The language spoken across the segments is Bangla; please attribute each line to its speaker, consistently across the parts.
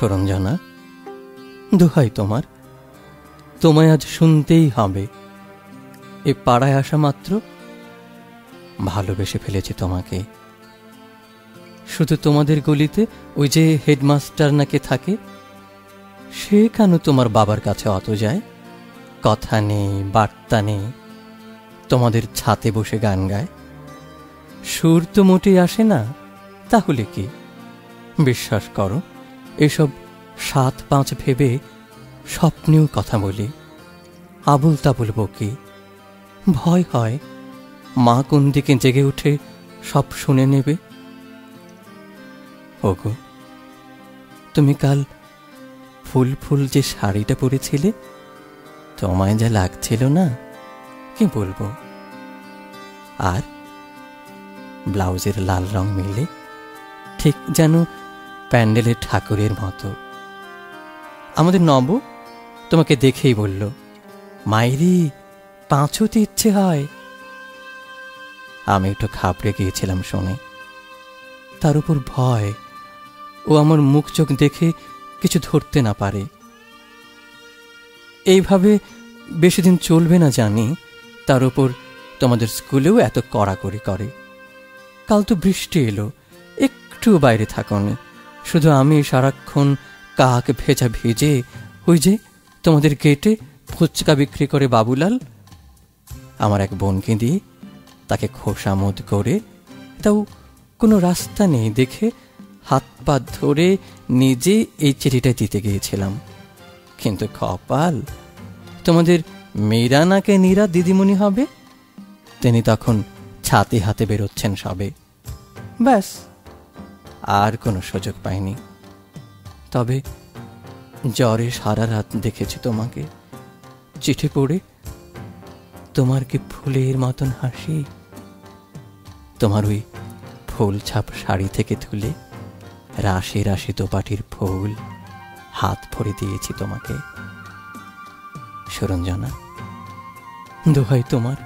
Speaker 1: সরঞ্জনা, দোহাই তোমার, তোমায় আজ শুনতেই হবে। এ পাড়ায় আসা মাত্র ভালোবেসে ফেলেছি তোমাকে। শুধু তোমাদের গলিতে ওই যে হেডমাস্টার নাকি থাকে, সে কেন তোমার বাবার কাছে অত যায়? কথা নেই, বার্তা নেই, তোমাদের ছাতে বসে গান গায়। সুর তো মোটেই আসে না, তাহলে কি? বিশ্বাস করো, এসব ৭-৫ ভেবে স্বপ্নেও কথা বলি, আবুল তাবুল বকি। ভয় হয় মা কোন দিকে জেগে উঠে সব শুনে নেবে। ওগো, তুমি কাল ফুল ফুল যে শাড়িটা পরেছিলে, তোমায় যা লাগছিল না, কি বলবো। আর ব্লাউজের লাল রং মিলে ঠিক যেন প্যান্ডেলের ঠাকুরের মতো। আমাদের নব তোমাকে দেখেই বলল, মাইরি, পাঁচুতে ইচ্ছে হয়। আমি একটু ঘাবড়ে গিয়েছিলাম শুনে। তার উপর ভয়, ও আমার মুখ চোখ দেখে কিছু ধরতে না পারে। এইভাবে বেশি দিন চলবে না জানি, তার উপর তোমাদের স্কুলেও এত কড়াকড়ি করে। কাল তো বৃষ্টি এলো, একটু বাইরে থাকনি, শুধু আমি সারাক্ষণ কাক ভেজা ভেজে ওই যে তোমাদের গেটে ফুচকা বিক্রি করে বাবুলাল, আমার এক বোনকে দিয়ে তাকে খোসামোদ করে, তাও কোনো রাস্তা নেই দেখে হাত পা ধরে নিজে এই চিঠিটা দিতে গিয়েছিলাম। কিন্তু কপাল, তোমাদের মীরা নাকে নীরা দিদিমণি হবে, তিনি তখন ছাতি হাতে বেরোচ্ছেন সবে। ব্যাস, আর কোনো সুযোগ পাইনি। তবে জ্বরে সারা রাত দেখেছি তোমাকে। চিঠি পড়ে তোমার কি ফুলের মতন হাসি, তোমার ওই ফুল ছাপ শাড়ি থেকে তুলে রাশি রাশি দোপাটির ফুল হাত ভরে দিয়েছি তোমাকে। সরঞ্জনা, দোহাই তোমার,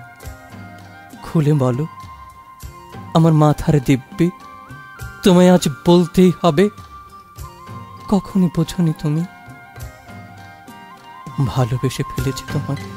Speaker 1: খুলে বলো, আমার মাথার দিব্যি, তোমায় আজ বলতেই হবে। কখনই বোঝনি তুমি, ভালোবেসে ফেলেছি তোমাকে।